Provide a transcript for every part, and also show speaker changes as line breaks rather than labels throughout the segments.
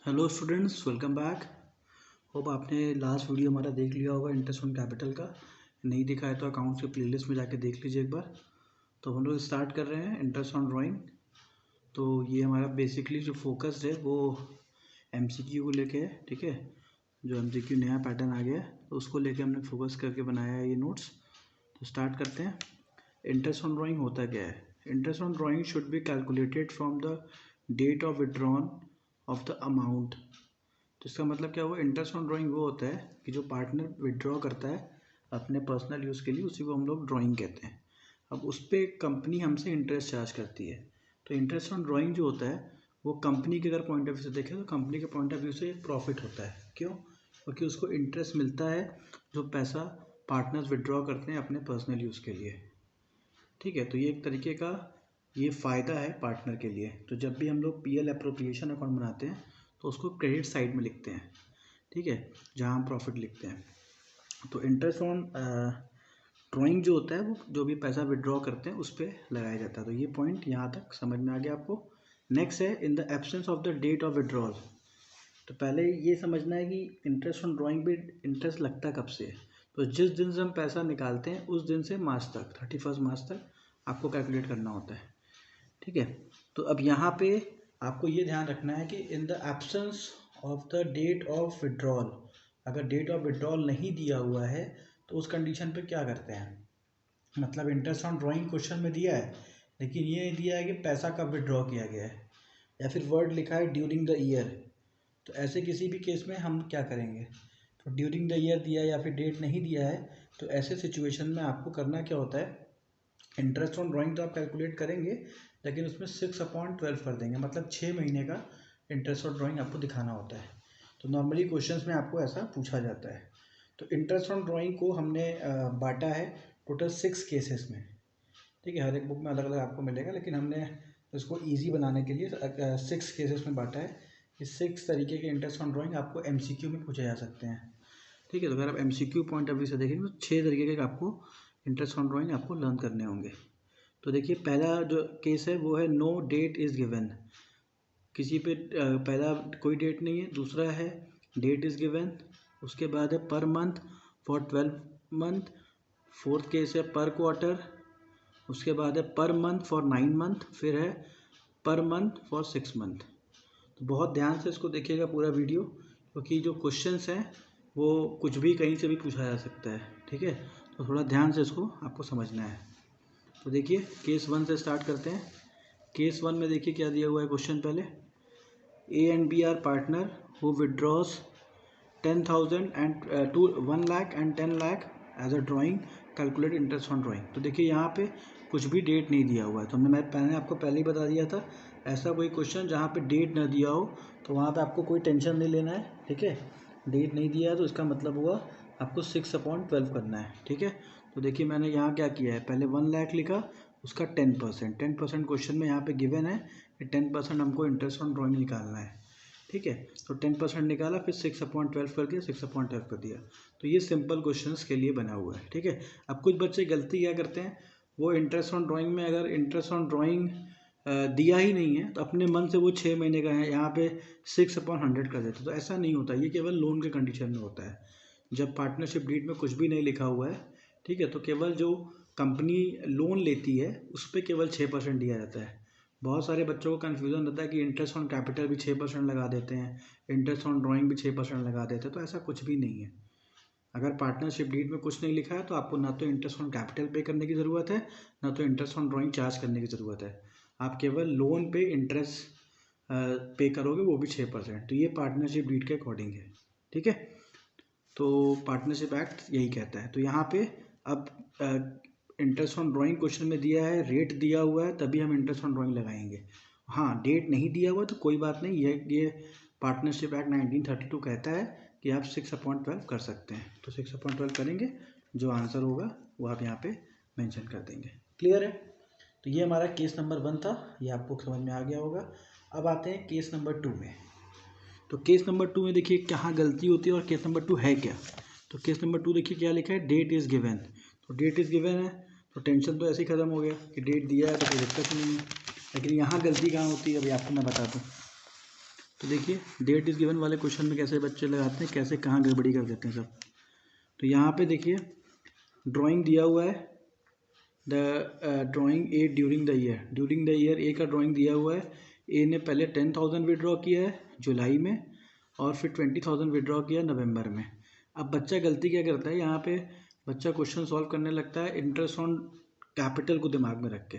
Hello students, welcome back. Hope आपने last video हमारा देख लिया होगा इंटरेस्ट ऑन कैपिटल का। नहीं दिखा है तो अकाउंट्स के प्लेलिस्ट में जाके देख लीजिए एक बार। तो हम लोग स्टार्ट कर रहे हैं इंटरेस्ट ऑन ड्राइंग। तो ये हमारा बेसिकली जो फोकस है वो एमसीक्यू को लेके है, ठीक है। जो एमसीक्यू नया पैटर्न आ गया है तो उसको लेके हमने फोकस करके बनाया है ये नोट्स। तो स्टार्ट करते हैं। इंटरेस्ट ऑन ड्राइंग होता क्या है? Interest on drawing should be calculated from the date of withdrawn of the amount. तो इसका मतलब क्या हुआ? इंटरेस्ट ऑन ड्राइंग वो होता है कि जो पार्टनर विड्रॉ करता है अपने पर्सनल यूज़ के लिए, उसी को हम लोग ड्राइंग कहते हैं। अब उस पर कंपनी हमसे इंटरेस्ट चार्ज करती है। तो इंटरेस्ट ऑन ड्राइंग जो होता है वो कंपनी के अगर पॉइंट ऑफ व्यू से देखें तो कंपनी के पॉइंट ऑफ व्यू से प्रॉफिट होता है। क्यों? क्योंकि उसको इंटरेस्ट मिलता है जो पैसा पार्टनर्स विड्रॉ करते हैं अपने पर्सनल यूज़ के लिए, ठीक है। तो ये एक तरीके का ये फ़ायदा है पार्टनर के लिए। तो जब भी हम लोग पीएल एप्रोप्रिएशन अकाउंट बनाते हैं तो उसको क्रेडिट साइड में लिखते हैं, ठीक है, जहाँ हम प्रॉफिट लिखते हैं। तो इंटरेस्ट ऑन ड्राइंग जो होता है वो जो भी पैसा विड्रॉ करते हैं उस पर लगाया जाता है। तो ये पॉइंट यहाँ तक समझ में आ गया आपको। नेक्स्ट है in the absence of the date of withdrawal. तो पहले ये समझना है कि इंटरेस्ट ऑन ड्राइंग पे इंटरेस्ट लगता कब से है। तो जिस दिन से हम पैसा निकालते हैं उस दिन से मार्च तक, 31 मार्च तक आपको कैलकुलेट करना होता है, ठीक है। तो अब यहाँ पे आपको ये ध्यान रखना है कि in the absence of the date of withdrawal, अगर डेट ऑफ विड्रॉल नहीं दिया हुआ है तो उस कंडीशन पे क्या करते हैं। मतलब इंटरेस्ट ऑन ड्राइंग क्वेश्चन में दिया है लेकिन ये दिया है कि पैसा कब विड्रॉ किया गया है, या फिर वर्ड लिखा है ड्यूरिंग द ईयर। तो ऐसे किसी भी केस में हम क्या करेंगे, तो ड्यूरिंग द ईयर दिया है या फिर डेट नहीं दिया है तो ऐसे सिचुएशन में आपको करना क्या होता है, इंटरेस्ट ऑन ड्राइंग तो आप कैलकुलेट करेंगे लेकिन उसमें 6/12 कर देंगे, मतलब 6 महीने का इंटरेस्ट ऑन ड्राइंग आपको दिखाना होता है। तो नॉर्मली क्वेश्चंस में आपको ऐसा पूछा जाता है। तो इंटरेस्ट ऑन ड्राइंग को हमने बांटा है टोटल 6 केसेस में, ठीक है। हर एक बुक में अलग अलग आपको मिलेगा लेकिन हमने इसको ईजी बनाने के लिए 6 केसेस में बांटा है। इस 6 तरीके के इंटरेस्ट ऑन ड्राइंग आपको एमसीक्यू में पूछे जा सकते हैं, ठीक है। तो अगर आप एमसीक्यू पॉइंट ऑफ व्यू से देखेंगे तो 6 तरीके के आपको इंटरेस्ट ऑन ड्राइंग आपको लर्न करने होंगे। तो देखिए पहला जो केस है वो है नो डेट इज़ गिवन। किसी पे पहला कोई डेट नहीं है। दूसरा है डेट इज़ गिवन। उसके बाद है per month for 12 month. Fourth case है पर क्वार्टर। उसके बाद है पर मंथ फॉर 9 मंथ। फिर है पर मंथ फॉर 6 मंथ। तो बहुत ध्यान से इसको देखिएगा पूरा वीडियो, क्योंकि जो क्वेश्चंस हैं वो कुछ भी कहीं से भी पूछा जा सकता है, ठीक है। तो थोड़ा ध्यान से इसको आपको समझना है। तो देखिए केस 1 से स्टार्ट करते हैं। केस 1 में देखिए क्या दिया हुआ है क्वेश्चन। पहले A and B are partner who withdraws 10,000 and 1 lakh and 10 lakh as a drawing, calculate interest on drawing. तो देखिए यहाँ पे कुछ भी डेट नहीं दिया हुआ है। तो मैंने आपको पहले ही बता दिया था, ऐसा कोई क्वेश्चन जहाँ पे डेट ना दिया हो तो वहाँ पे आपको कोई टेंशन नहीं लेना है, ठीक है। डेट नहीं दिया है तो इसका मतलब हुआ आपको 6/12 करना है, ठीक है। तो देखिए मैंने यहाँ क्या किया है, पहले 1 लाख लिखा, उसका 10% क्वेश्चन में यहाँ पे गिवन है कि 10% हमको इंटरेस्ट ऑन ड्राइंग निकालना है, ठीक है। तो 10% निकाला, फिर 6/12 कर दिया, 6/12 कर दिया। तो ये सिंपल क्वेश्चंस के लिए बना हुआ है, ठीक है। अब कुछ बच्चे गलती क्या करते हैं, वो इंटरेस्ट ऑन ड्राइंग में अगर इंटरेस्ट ऑन ड्राइंग दिया ही नहीं है तो अपने मन से वो 6 महीने का है यहाँ पे 6/100 कर देते। तो ऐसा नहीं होता, ये केवल लोन के कंडीशन में होता है। जब पार्टनरशिप डीड में कुछ भी नहीं लिखा हुआ है, ठीक है, तो केवल जो कंपनी लोन लेती है उस पर केवल 6% दिया जाता है। बहुत सारे बच्चों को कन्फ्यूज़न रहता है कि इंटरेस्ट ऑन कैपिटल भी 6% लगा देते हैं, इंटरेस्ट ऑन ड्राइंग भी 6% लगा देते हैं। तो ऐसा कुछ भी नहीं है। अगर पार्टनरशिप डीड में कुछ नहीं लिखा है तो आपको ना तो इंटरेस्ट ऑन कैपिटल पे करने की ज़रूरत है, ना तो इंटरेस्ट ऑन ड्राइंग चार्ज करने की ज़रूरत है। आप केवल लोन पे इंटरेस्ट पे करोगे, वो भी 6%। तो ये पार्टनरशिप डीड के अकॉर्डिंग है, ठीक है। तो पार्टनरशिप एक्ट यही कहता है। तो यहाँ पे अब इंटरेस्ट ऑन ड्राइंग क्वेश्चन में दिया है, रेट दिया हुआ है, तभी हम इंटरेस्ट ऑन ड्राइंग लगाएंगे। हाँ, डेट नहीं दिया हुआ तो कोई बात नहीं, ये पार्टनरशिप एक्ट 1932 कहता है कि आप 6/12 कर सकते हैं। तो 6/12 करेंगे, जो आंसर होगा वो आप यहाँ पे मेंशन कर देंगे। क्लियर है? तो ये हमारा केस नंबर 1 था, ये आपको समझ में आ गया होगा। अब आते हैं केस नंबर 2 में। तो केस नंबर 2 में देखिए कहाँ गलती होती है और केस नंबर 2 है क्या। तो केस नंबर 2 देखिए क्या लिखा है, डेट इज़ गिवन। तो डेट इज़ गिवन है तो टेंशन तो ऐसे ही ख़त्म हो गया कि डेट दिया है तो कोई दिक्कत नहीं है। लेकिन यहाँ गलती कहाँ होती है अभी आपको मैं बता दूँ। तो देखिए डेट इज गिवन वाले क्वेश्चन में कैसे बच्चे लगाते हैं, कैसे कहाँ गड़बड़ी कर देते हैं सब। तो यहाँ पे देखिए ड्राइंग दिया हुआ है, the drawing A during the year A का ड्राइंग दिया हुआ है। ए ने पहले 10,000 विड्रॉ किया है जुलाई में और फिर 20,000 विड्रॉ किया नवंबर में। अब बच्चा गलती क्या करता है, यहाँ पे बच्चा क्वेश्चन सॉल्व करने लगता है इंटरेस्ट ऑन कैपिटल को दिमाग में रख के।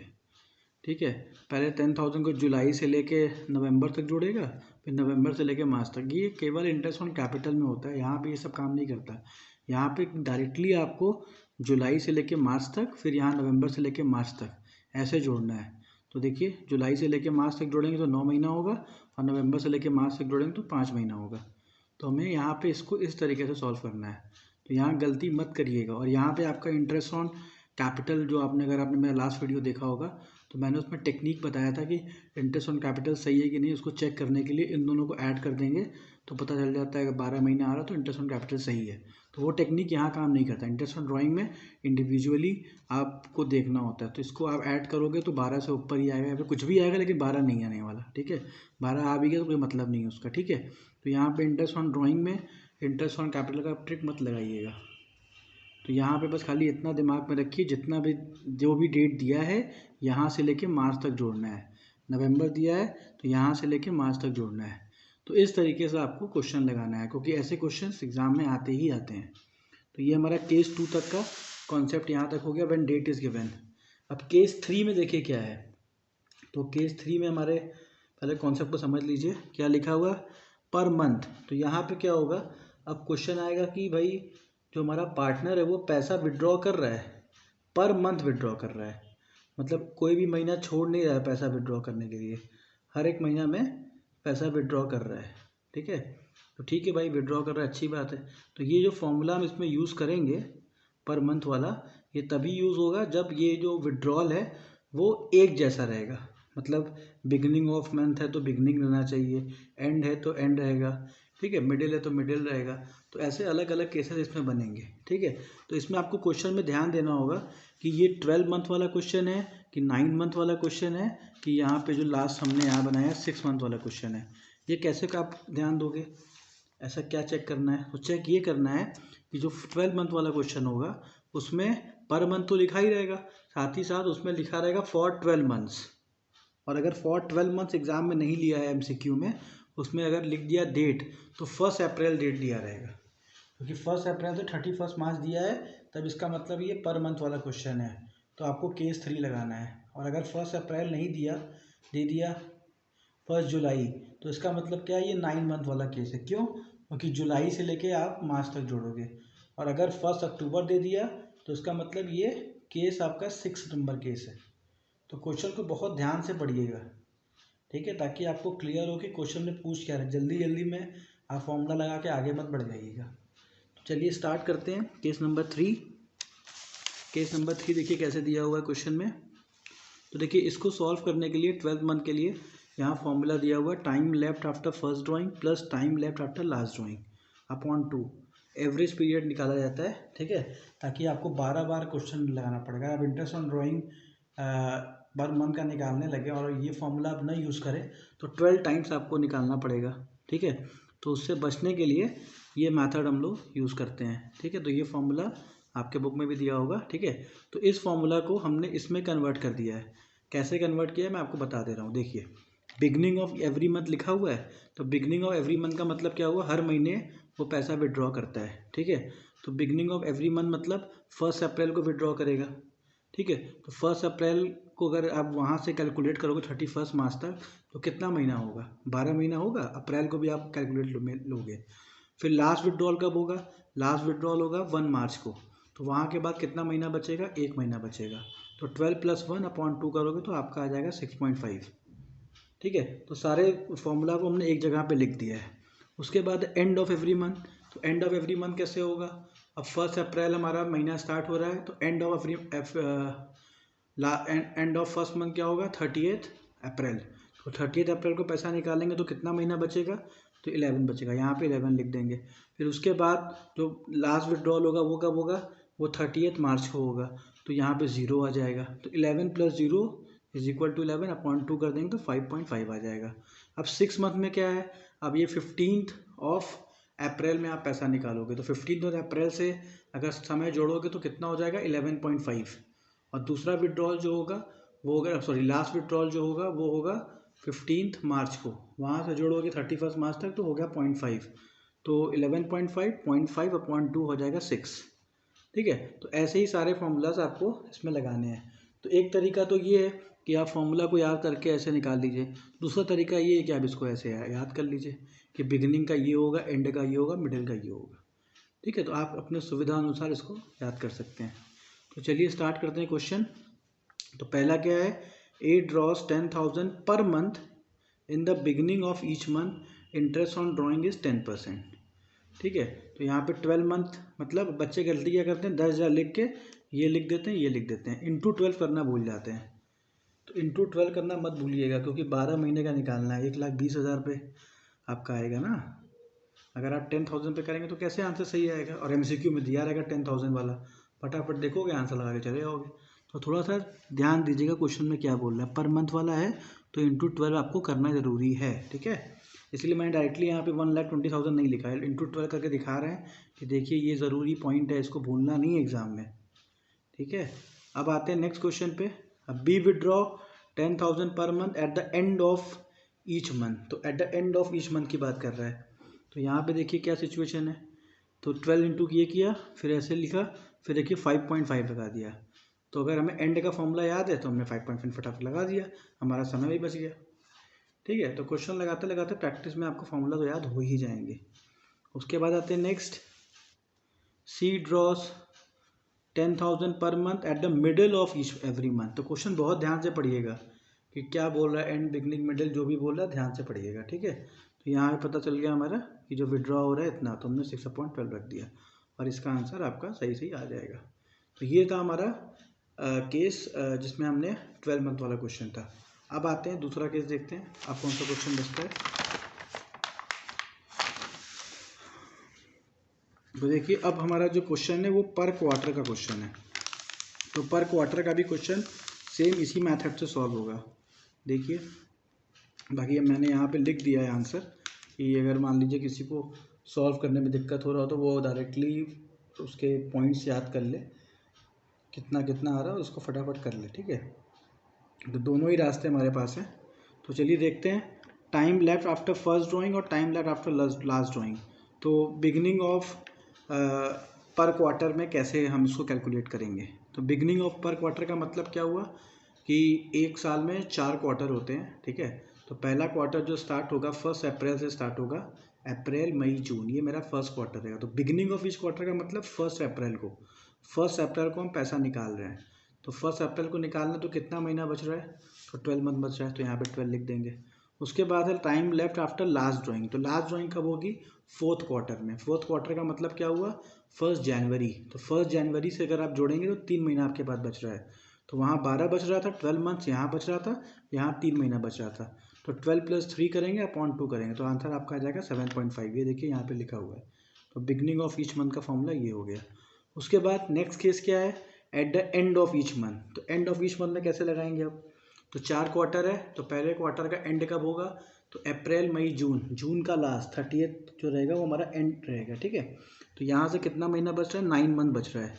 ठीक है, पहले 10,000 को जुलाई से लेके नवंबर तक जोड़ेगा, फिर नवंबर से लेके मार्च तक। ये केवल इंटरेस्ट ऑन कैपिटल में होता है, यहाँ पे ये सब काम नहीं करता। यहाँ पे डायरेक्टली आपको जुलाई से लेके मार्च तक, फिर यहाँ नवंबर से लेके मार्च तक ऐसे जोड़ना है। तो देखिए जुलाई से लेके मार्च तक जोड़ेंगे तो 9 महीना होगा और नवंबर से लेके मार्च तक जोड़ेंगे तो 5 महीना होगा। तो हमें यहाँ पे इसको इस तरीके से सॉल्व करना है। तो यहाँ गलती मत करिएगा। और यहाँ पे आपका इंटरेस्ट ऑन कैपिटल जो अगर आपने मेरा लास्ट वीडियो देखा होगा तो मैंने उसमें टेक्निक बताया था कि इंटरेस्ट ऑन कैपिटल सही है कि नहीं, उसको चेक करने के लिए इन दोनों को ऐड कर देंगे तो पता चल जाता है कि 12 महीने आ रहा तो इंटरेस्ट ऑन कैपिटल सही है। तो वो टेक्निक यहाँ काम नहीं करता। इंटरेस्ट ऑन ड्राइंग में इंडिविजुअली आपको देखना होता है। तो इसको आप ऐड करोगे तो 12 से ऊपर ही आएगा, या फिर कुछ भी आएगा लेकिन 12 नहीं आने वाला। ठीक है, 12 आ भी गया तो कोई मतलब नहीं है उसका। ठीक है, तो यहाँ पे इंटरेस्ट ऑन ड्राइंग में इंटरेस्ट ऑन कैपिटल का ट्रिक मत लगाइएगा। तो यहाँ पे बस खाली इतना दिमाग में रखिए, जितना भी जो भी डेट दिया है यहाँ से लेके मार्च तक जोड़ना है। नवंबर दिया है तो यहाँ से लेके मार्च तक जोड़ना है। तो इस तरीके से आपको क्वेश्चन लगाना है, क्योंकि ऐसे क्वेश्चन एग्जाम में आते ही आते हैं। तो ये हमारा केस 2 तक का कॉन्सेप्ट यहाँ तक हो गया, व्हेन डेट इज गिवन। अब केस 3 में देखिए क्या है। तो केस 3 में हमारे पहले कॉन्सेप्ट को समझ लीजिए, क्या लिखा हुआ पर मंथ। तो यहाँ पे क्या होगा, अब क्वेश्चन आएगा कि भाई जो हमारा पार्टनर है वो पैसा विड्रॉ कर रहा है, पर मंथ विड्रॉ कर रहा है, मतलब कोई भी महीना छोड़ नहीं रहा है पैसा विड्रॉ करने के लिए, हर एक महीना में पैसा विड्रॉ कर रहा है। ठीक है, तो ठीक है भाई, विड्रॉ कर रहा है, अच्छी बात है। तो ये जो फॉर्मूला हम इसमें यूज़ करेंगे पर मंथ वाला, ये तभी यूज़ होगा जब ये जो विड्रॉल है वो एक जैसा रहेगा। मतलब बिगिनिंग ऑफ मंथ है तो बिगिनिंग रहना चाहिए, एंड है तो एंड रहेगा। ठीक है, मिडिल है तो मिडिल रहेगा। तो ऐसे अलग अलग केसेस इसमें बनेंगे। ठीक है, तो इसमें आपको क्वेश्चन में ध्यान देना होगा कि ये 12 मंथ वाला क्वेश्चन है कि 9 मंथ वाला क्वेश्चन है, कि यहाँ पे जो लास्ट हमने यहाँ बनाया 6 मंथ वाला क्वेश्चन है। ये कैसे का आप ध्यान दोगे, ऐसा क्या चेक करना है? तो चेक ये करना है कि जो 12 मंथ वाला क्वेश्चन होगा उसमें पर मंथ तो लिखा ही रहेगा, साथ ही साथ उसमें लिखा रहेगा फॉर 12 मंथ्स। और अगर फॉर 12 मंथ्स एग्जाम में नहीं लिया है MCQ में, उसमें अगर लिख दिया डेट तो 1 अप्रैल डेट दिया रहेगा, क्योंकि 1 अप्रैल से 31 मार्च दिया है, तब इसका मतलब ये पर मंथ वाला क्वेश्चन है। तो आपको केस 3 लगाना है। और अगर 1 अप्रैल नहीं दिया, दे दिया 1 जुलाई, तो इसका मतलब क्या है, ये 9 मंथ वाला केस है। क्यों? क्योंकि जुलाई से लेके आप मार्च तक जोड़ोगे। और अगर 1 अक्टूबर दे दिया तो इसका मतलब ये केस आपका 6 सितंबर केस है। तो क्वेश्चन को बहुत ध्यान से पढ़िएगा। ठीक है, ताकि आपको क्लियर हो कि क्वेश्चन में पूछ क्या रहा है। जल्दी जल्दी में आप फॉर्मूला लगा के आगे मत बढ़ जाइएगा। तो चलिए स्टार्ट करते हैं केस नंबर 3। केस नंबर 3 देखिए कैसे दिया हुआ है क्वेश्चन में। तो देखिए इसको सॉल्व करने के लिए 12 मंथ के लिए यहाँ फॉर्मूला दिया हुआ है, time left after first drawing plus time left after last drawing upon 2। Average period निकाला जाता है। ठीक है, ताकि आपको 12 बार क्वेश्चन लगाना पड़ेगा। आप interest on drawing per month का निकालने लगे और ये फॉर्मूला आप न यूज़ करें तो 12 टाइम्स आपको निकालना पड़ेगा। ठीक है, तो उससे बचने के लिए ये मेथड हम लोग यूज़ करते हैं। ठीक है, तो ये फॉर्मूला आपके बुक में भी दिया होगा। ठीक है, तो इस फॉर्मूला को हमने इसमें कन्वर्ट कर दिया है। कैसे कन्वर्ट किया है मैं आपको बता दे रहा हूँ। देखिए बिगनिंग ऑफ एवरी मंथ लिखा हुआ है, तो बिगनिंग ऑफ एवरी मंथ का मतलब क्या हुआ, हर महीने वो पैसा विड्रॉ करता है। ठीक है, तो बिगनिंग ऑफ एवरी मंथ मतलब 1 अप्रैल को विड्रॉ करेगा। ठीक है, तो 1 अप्रैल को अगर आप वहाँ से कैलकुलेट करोगे 31 मार्च तक, तो कितना महीना होगा, 12 महीना होगा। अप्रैल को भी आप कैलकुलेट में लोगे। फिर लास्ट विड्रॉल कब होगा, लास्ट विड्रॉल होगा 1 मार्च को, तो वहाँ के बाद कितना महीना बचेगा, 1 महीना बचेगा। तो 12 + 1 अपॉन 2 करोगे तो आपका आ जाएगा 6.5। ठीक है, तो सारे फॉर्मूला को हमने एक जगह पे लिख दिया है। उसके बाद एंड ऑफ एवरी मंथ, तो एंड ऑफ एवरी मंथ कैसे होगा, अब 1 अप्रैल हमारा महीना स्टार्ट हो रहा है, तो end of end of first month क्या होगा, 30 अप्रैल। तो 30 अप्रैल को पैसा निकालेंगे तो कितना महीना बचेगा, तो 11 बचेगा। यहाँ पे 11 लिख देंगे। फिर उसके बाद जो लास्ट विड्रॉल होगा वो कब होगा, वो 30 मार्च को होगा, तो यहाँ पे 0 आ जाएगा। तो 11 + 0 = 11 अपॉन 2 कर देंगे तो 5.5 आ जाएगा। अब 6 मंथ में क्या है, अब ये 15 अप्रैल में आप पैसा निकालोगे, तो 15 अप्रैल से अगर समय जोड़ोगे तो कितना हो जाएगा 11.5। और दूसरा विड्रॉल जो होगा वो होगा, सॉरी लास्ट विड्रॉल जो होगा वो होगा 15 मार्च को, वहाँ से जोड़ोगे 31 मार्च तक तो हो गया 0.5, तो 11.5 हो जाएगा 6। ठीक है, तो ऐसे ही सारे फॉर्मूलाज आपको इसमें लगाने हैं। तो एक तरीका तो ये है कि आप फॉर्मूला को याद करके ऐसे निकाल लीजिए, दूसरा तरीका ये है कि आप इसको ऐसे याद कर लीजिए कि बिगिनिंग का ये होगा, एंड का ये होगा, मिडिल का ये होगा। ठीक है, तो आप अपने सुविधा अनुसार इसको याद कर सकते हैं। तो चलिए स्टार्ट करते हैं क्वेश्चन। तो पहला क्या है, ए draws 10,000 per month in the beginning of each month, interest on drawing is 10%। ठीक है, तो यहाँ पे 12 मंथ मतलब बच्चे गलती क्या करते हैं, 10,000 लिख के ये लिख देते हैं, ये लिख देते हैं, इंटू 12 करना भूल जाते हैं। तो इंटू 12 करना मत भूलिएगा, क्योंकि 12 महीने का निकालना है, 1,20,000 पे आपका आएगा ना। अगर आप 10,000 पे करेंगे तो कैसे आंसर सही आएगा, और MCQ में दिया रहेगा 10,000 वाला, फटाफट देखोगे आंसर लगा के चले जाओगे। तो थोड़ा सा ध्यान दीजिएगा क्वेश्चन में क्या बोल रहा है, पर मंथ वाला है तो इंटू 12 आपको करना ज़रूरी है। ठीक है, इसलिए मैंने डायरेक्टली यहाँ पे 1,20,000 नहीं लिखा है, इंटू 12 करके दिखा रहे हैं कि देखिए ये ज़रूरी पॉइंट है, इसको भूलना नहीं है एग्जाम में। ठीक है, अब आते हैं नेक्स्ट क्वेश्चन पे। अब B withdraw 10,000 per month at the end of each month, तो at the end of each month की बात कर रहा है। तो यहाँ पे देखिए क्या सिचुएशन है, तो 12 इंटू ये किया, फिर ऐसे लिखा, फिर देखिए 5.5 लगा दिया। तो अगर हमें एंड का फॉर्मूला याद है तो हमने 5.5 फटाफट लगा दिया, हमारा समय भी बच गया। ठीक है, तो क्वेश्चन लगाते लगाते प्रैक्टिस में आपको फॉर्मूला तो याद हो ही जाएंगे। उसके बाद आते हैं next, C draws 10,000 per month at the middle of each every month. तो क्वेश्चन बहुत ध्यान से पढ़िएगा कि क्या बोल रहा है, एंड, बिगनिंग, मिडिल, जो भी बोल रहा है ध्यान से पढ़िएगा। ठीक है, तो यहाँ पे पता चल गया हमारा कि जो विड्रॉ हो रहा है इतना, तो हमने 6.12 रख दिया और इसका आंसर आपका सही सही आ जाएगा। तो ये था हमारा केस जिसमें हमने 12 मंथ वाला क्वेश्चन था। अब आते हैं दूसरा केस देखते हैं, आप कौन सा क्वेश्चन बचता है। तो देखिए अब हमारा जो क्वेश्चन है वो पर क्वार्टर का क्वेश्चन है। तो पर क्वार्टर का भी क्वेश्चन सेम इसी मेथड से सॉल्व होगा। देखिए, बाकी मैंने यहाँ पे लिख दिया है आंसर कि अगर मान लीजिए किसी को सॉल्व करने में दिक्कत हो रहा हो तो वो डायरेक्टली उसके पॉइंट्स याद कर ले, कितना कितना आ रहा है उसको फटाफट कर ले। ठीक है, तो दोनों ही रास्ते हमारे पास हैं। तो चलिए देखते हैं, time left after first drawing और time left after last drawing. तो बिगिनिंग ऑफ पर क्वार्टर में कैसे हम इसको कैलकुलेट करेंगे। तो बिगिनिंग ऑफ पर क्वार्टर का मतलब क्या हुआ कि एक साल में 4 क्वार्टर होते हैं। ठीक है, तो पहला क्वार्टर जो स्टार्ट होगा 1 अप्रैल से स्टार्ट होगा, अप्रैल, मई, जून, ये मेरा फर्स्ट क्वार्टर रहेगा। तो बिगिनिंग ऑफ ईच क्वार्टर का मतलब 1 अप्रैल को, 1 अप्रैल को हम पैसा निकाल रहे हैं। तो 1 अप्रैल को निकालना, तो कितना महीना बच रहा है, तो 12 मंथ बच रहा है, तो यहाँ पे 12 लिख देंगे। उसके बाद है time left after last drawing. तो लास्ट ड्राइंग कब होगी, 4th क्वार्टर में। 4th क्वार्टर का मतलब क्या हुआ, 1 जनवरी। तो 1 जनवरी से अगर आप जोड़ेंगे तो 3 महीना आपके पास बच रहा है। तो वहाँ 12 बच रहा था, 12 मंथ्स यहाँ बच रहा था, यहाँ 3 महीना बच रहा था। तो 12 + 3 करेंगे अपॉन 2 करेंगे तो आंसर आपका आ जाएगा 7.5। ये देखिए यहाँ पे लिखा हुआ है। तो बिगनिंग ऑफ ईच मंथ का फॉर्मूला ये हो गया। उसके बाद नेक्स्ट केस क्या है, eight the end of each month. तो एंड ऑफ ईच मंथ में कैसे लगाएंगे आप, तो 4 क्वार्टर है, तो पहले क्वार्टर का एंड कब होगा, तो अप्रैल, मई, जून, जून का लास्ट 30th जो रहेगा वो हमारा एंड रहेगा। ठीक है, तो यहाँ से कितना महीना बच रहा है, 9 मंथ बच रहा है,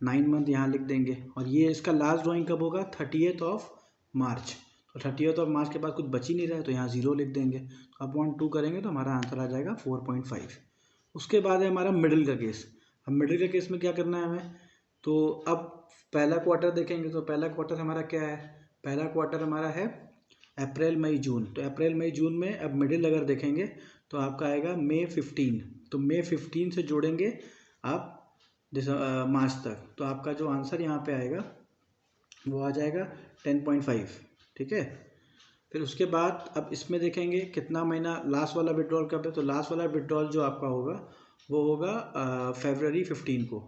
9 मंथ यहाँ लिख देंगे। और ये इसका लास्ट ड्राइंग कब होगा, 30th मार्च। तो 30th मार्च के बाद कुछ बच ही नहीं रहा है तो यहाँ 0 लिख देंगे, तो अपॉन 2 करेंगे तो हमारा आंसर आ जाएगा 4.5। उसके बाद है हमारा मिडिल का केस। अब मिडिल के केस में क्या करना है हमें, तो अब पहला क्वार्टर देखेंगे। तो पहला क्वार्टर हमारा क्या है, पहला क्वार्टर हमारा है अप्रैल, मई, जून। तो अप्रैल, मई, जून में अब मिडिल अगर देखेंगे तो आपका आएगा मई 15। तो मई 15 से जोड़ेंगे आप मार्च तक, तो आपका जो आंसर यहाँ पे आएगा वो आ जाएगा 10.5। ठीक है, फिर उसके बाद अब इसमें देखेंगे कितना महीना लास्ट वाला विड्रॉल कब है। तो लास्ट वाला विड्रॉल जो आपका होगा वो होगा फरवरी 15 को।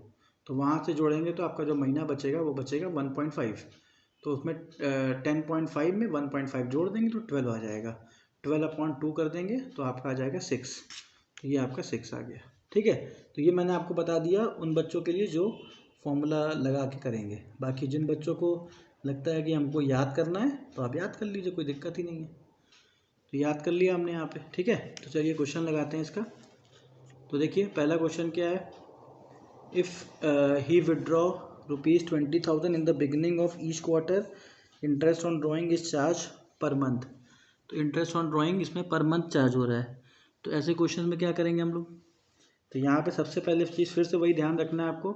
तो वहाँ से जोड़ेंगे तो आपका जो महीना बचेगा वो बचेगा 1.5। तो उसमें 10.5 में 1.5 जोड़ देंगे तो 12 आ जाएगा, 12/2 कर देंगे तो आपका आ जाएगा 6। तो ये आपका 6 आ गया। ठीक है, तो ये मैंने आपको बता दिया उन बच्चों के लिए जो फॉर्मूला लगा के करेंगे। बाकी जिन बच्चों को लगता है कि हमको याद करना है तो आप याद कर लीजिए, कोई दिक्कत ही नहीं है। तो याद कर लिया हमने यहाँ पे, ठीक है। तो चलिए क्वेश्चन लगाते हैं इसका। तो देखिए पहला क्वेश्चन क्या है, if he withdraw ₹20,000 in the beginning of each quarter, interest on drawing is charge per month. तो इंटरेस्ट ऑन ड्राइंग इसमें पर मंथ चार्ज हो रहा है। तो ऐसे क्वेश्चन में क्या करेंगे हम लोग, तो यहाँ पे सबसे पहले चीज़ फिर से वही ध्यान रखना है आपको,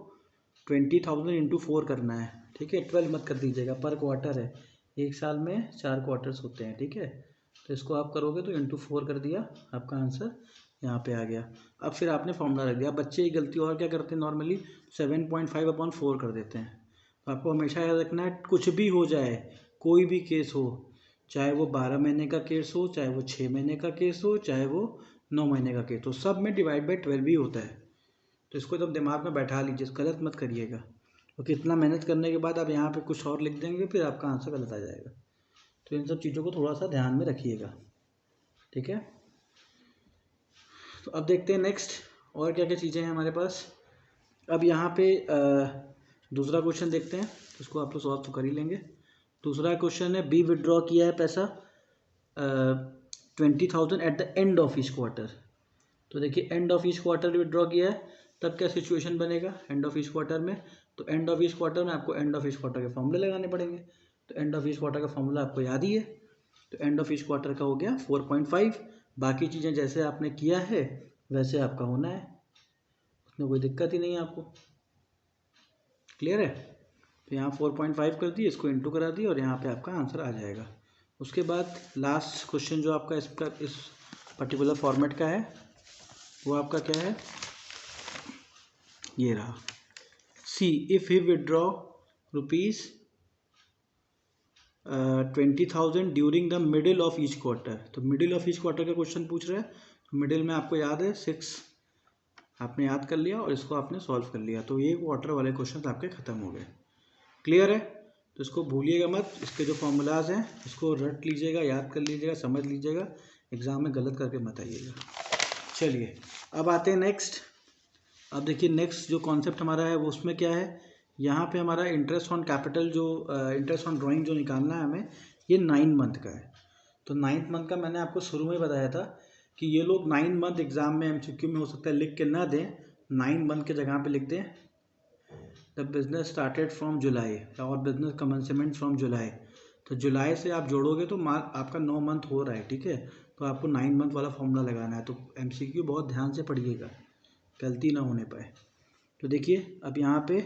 20,000 इंटू 4 करना है, ठीक है। 12 मत कर दीजिएगा, पर क्वार्टर है, एक साल में 4 क्वार्टर्स होते हैं, ठीक है। तो इसको आप करोगे तो इंटू 4 कर दिया, आपका आंसर यहाँ पे आ गया। अब फिर आपने फॉर्मूला रख दिया। बच्चे ये गलती और क्या करते हैं, नॉर्मली 7.5/4 कर देते हैं। तो आपको हमेशा याद रखना है, कुछ भी हो जाए, कोई भी केस हो, चाहे वो 12 महीने का केस हो, चाहे वो 6 महीने का केस हो, चाहे वो 9 महीने का केस हो, सब में डिवाइड बाई 12 ही होता है। तो इसको एकदम दिमाग में बैठा लीजिए, गलत मत करिएगा। तो कितना मेहनत करने के बाद आप यहाँ पे कुछ और लिख देंगे, फिर आपका आंसर गलत आ जाएगा। तो इन सब चीज़ों को थोड़ा सा ध्यान में रखिएगा, ठीक है। तो अब देखते हैं नेक्स्ट और क्या क्या चीज़ें हैं हमारे पास। अब यहाँ पे दूसरा क्वेश्चन देखते हैं, इसको आप लोग सॉल्व तो कर ही लेंगे। दूसरा क्वेश्चन है, बी विड्रॉ किया है पैसा 20,000 eight the end of each quarter. तो देखिए and of each quarter withdraw किया है, तब क्या सिचुएशन बनेगा एंड ऑफ ईच क्वार्टर में। तो एंड ऑफ ईच क्वार्टर में आपको एंड ऑफ ईच क्वार्टर के फॉर्मूले लगाने पड़ेंगे। तो एंड ऑफ ईच क्वार्टर का फॉर्मूला आपको याद ही है। तो एंड ऑफ ईच क्वार्टर का हो गया 4.5। बाकी चीज़ें जैसे आपने किया है वैसे आपका होना है, उसमें कोई दिक्कत ही नहीं है आपको, क्लियर है। तो यहाँ 4.5 कर दी, इसको इंटू करा दी और यहाँ पे आपका आंसर आ जाएगा। उसके बाद लास्ट क्वेश्चन जो आपका इस पर्टिकुलर फॉर्मेट का है वो आपका क्या है, ये रहा। सी if he withdraw ₹20,000 during the middle of each quarter. तो मिडिल ऑफ ईच क्वार्टर का क्वेश्चन पूछ रहा है। तो मिडिल में आपको याद है 6 आपने याद कर लिया और इसको आपने सॉल्व कर लिया। तो ये क्वार्टर वाले क्वेश्चन आपके ख़त्म हो गए, क्लियर है। तो इसको भूलिएगा मत, इसके जो फॉर्मूलाज हैं इसको रट लीजिएगा, याद कर लीजिएगा, समझ लीजिएगा, एग्ज़ाम में गलत करके मत आइएगा। चलिए अब आते हैं नेक्स्ट। अब देखिए नेक्स्ट जो कॉन्सेप्ट हमारा है वो उसमें क्या है, यहाँ पे हमारा इंटरेस्ट ऑन कैपिटल जो इंटरेस्ट ऑन ड्राइंग जो निकालना है हमें, ये 9 मंथ का है। तो 9th मंथ का मैंने आपको शुरू में बताया था कि ये लोग 9 मंथ एग्जाम में MCQ में हो सकता है लिख के ना दें, 9 मंथ के जगह पे लिख दें द बिजनेस स्टार्टेड फ्रॉम जुलाई और बिजनेस कमेंसमेंट फ्रॉम जुलाई। तो जुलाई से आप जोड़ोगे तो आपका 9 मंथ हो रहा है, ठीक है। तो आपको 9 मंथ वाला फॉर्मूला लगाना है। तो MCQ बहुत ध्यान से पढ़िएगा, गलती ना होने पाए। तो देखिए अब यहाँ पे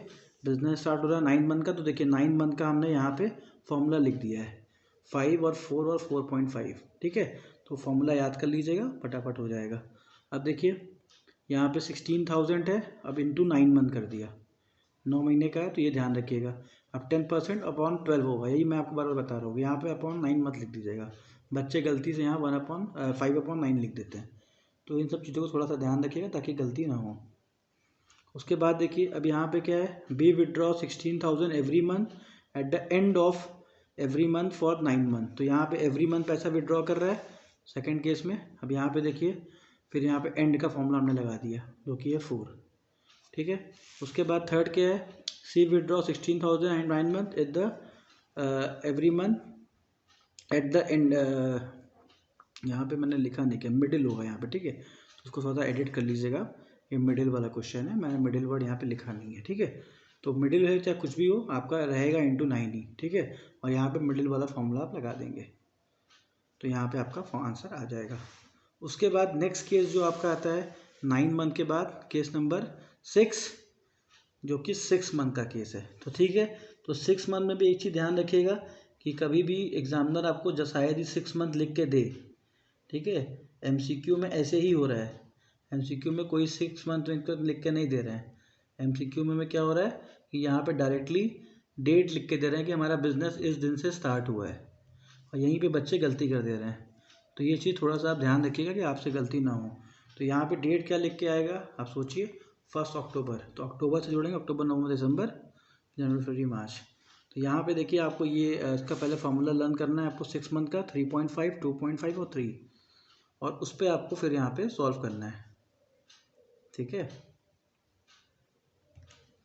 बिजनेस स्टार्ट हो रहा है 9 मंथ का। तो देखिए 9 मंथ का हमने यहाँ पे फॉर्मूला लिख दिया है, 5 और 4 और 4.5, ठीक है। तो फॉर्मूला याद कर लीजिएगा, फटाफट हो जाएगा। अब देखिए यहाँ पे 16,000 है, अब इंटू 9 मंथ कर दिया, 9 महीने का है, तो ये ध्यान रखिएगा। अब 10% अपॉन 12 होगा, यही मैं आपको बार बार बता रहा हूँ। यहाँ पे अपॉन 9 मत लिख दीजिएगा, बच्चे गलती से यहाँ 5/9 लिख देते हैं। तो इन सब चीज़ों को थोड़ा सा ध्यान रखिएगा ताकि गलती ना हो। उसके बाद देखिए अब यहाँ पे क्या है, B withdraw 16,000 every month at the end of every month for 9 month. तो यहाँ पे एवरी मंथ पैसा विड्रॉ कर रहा है सेकंड केस में। अब यहाँ पे देखिए फिर यहाँ पे एंड का फॉर्मूला हमने लगा दिया जो कि है 4, ठीक है। उसके बाद थर्ड क्या है, C withdraw 16,000 and 9 month at the every month at the end, यहाँ पे मैंने लिखा नहीं, क्या मिडिल होगा यहाँ पे, ठीक है। तो उसको थोड़ा सा एडिट कर लीजिएगा, ये मिडिल वाला क्वेश्चन है, मैंने मिडिल वर्ड यहाँ पे लिखा नहीं है, ठीक है। तो मिडिल है चाहे कुछ भी हो आपका रहेगा इंटू 9 ही, ठीक है। और यहाँ पे मिडिल वाला फॉर्मूला आप लगा देंगे, तो यहाँ पे आपका आंसर आ जाएगा। उसके बाद नेक्स्ट केस जो आपका आता है 9 मंथ के बाद, केस नंबर 6, जो कि 6 मंथ का केस है। तो ठीक है, तो 6 मंथ में भी एक चीज़ ध्यान रखिएगा कि कभी भी एग्जामिनर आपको शायद ही 6 मंथ लिख के दे, ठीक है। MCQ में ऐसे ही हो रहा है, MCQ में कोई 6 मंथ लिख के नहीं दे रहे हैं। MCQ में क्या हो रहा है कि यहाँ पे डायरेक्टली डेट लिख के दे रहे हैं कि हमारा बिजनेस इस दिन से स्टार्ट हुआ है, और यहीं पे बच्चे गलती कर दे रहे हैं। तो ये चीज़ थोड़ा सा आप ध्यान रखिएगा कि आपसे गलती ना हो। तो यहाँ पे डेट क्या लिख के आएगा, आप सोचिए 1 अक्टूबर। तो अक्टूबर से जोड़ेंगे, अक्टूबर, नवंबर, दिसंबर, जनवरी, फरवरी, मार्च। तो यहाँ पे देखिए आपको ये इसका पहले फार्मूला लर्न करना है आपको 6 मंथ का, 3.5, 2.5 और 3, और उस पर आपको फिर यहाँ पे सॉल्व करना है, ठीक है।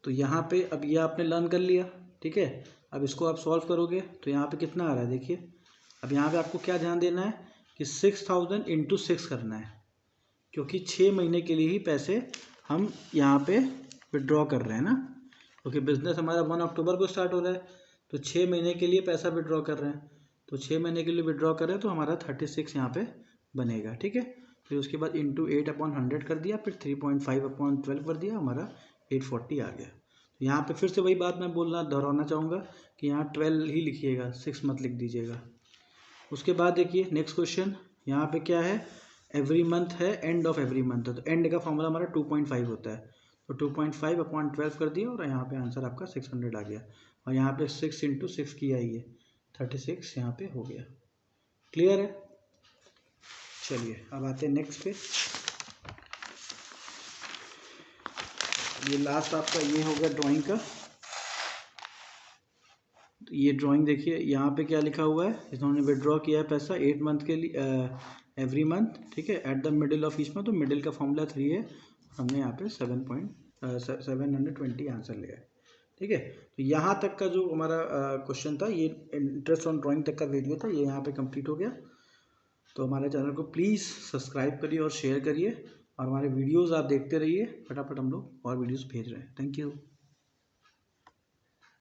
तो यहाँ पे अब ये आपने लर्न कर लिया, ठीक है। अब इसको आप सॉल्व करोगे तो यहाँ पे कितना आ रहा है देखिए। अब यहाँ पे आपको क्या ध्यान देना है कि 6000 इंटू 6 करना है, क्योंकि 6 महीने के लिए ही पैसे हम यहाँ पे विड्रॉ कर रहे हैं ना, क्योंकि बिजनेस हमारा 1 अक्टूबर को स्टार्ट हो रहा है, तो 6 महीने के लिए पैसा विड्रॉ कर रहे हैं, तो 6 महीने के लिए विड्रॉ कर रहे हैं तो हमारा 36 यहाँ पे बनेगा, ठीक है। फिर उसके बाद इंटू 8/100 कर दिया, फिर 3.5/12 कर दिया, हमारा 840 आ गया। तो यहाँ पे फिर से वही बात मैं दोहराना चाहूँगा कि यहाँ 12 ही लिखिएगा, 6 मत लिख दीजिएगा। उसके बाद देखिए नेक्स्ट क्वेश्चन, यहाँ पे क्या है, एवरी मंथ है, एंड ऑफ एवरी मंथ है, तो एंड का फॉर्मूला हमारा 2.5 होता है, तो 2.5/12 कर दिया और यहाँ पे आंसर आपका 600 आ गया, और यहाँ पे 6 इंटू 6 किया ही है, 36 यहाँ पे हो गया। क्लियर है? चलिए अब आते हैं नेक्स्ट पे। ये लास्ट आपका ये हो गया ड्राइंग का। तो ये ड्राइंग देखिए, यहाँ पे क्या लिखा हुआ है, इन्होंने विड्रॉ किया है पैसा 8 मंथ के लिए, एवरी मंथ, ठीक है, at the middle of each month, तो मिडिल का फॉर्मूला 3 है, हमने यहाँ पे 720 आंसर लिया है, ठीक है। तो यहाँ तक का जो हमारा क्वेश्चन था, ये इंटरेस्ट ऑन ड्राइंग तक का वीडियो था, ये यहाँ पे कंप्लीट हो गया। तो हमारे चैनल को प्लीज़ सब्सक्राइब करिए और शेयर करिए, और हमारे वीडियोस आप देखते रहिए, फटाफट हम लोग और वीडियोस भेज रहे हैं। Thank you.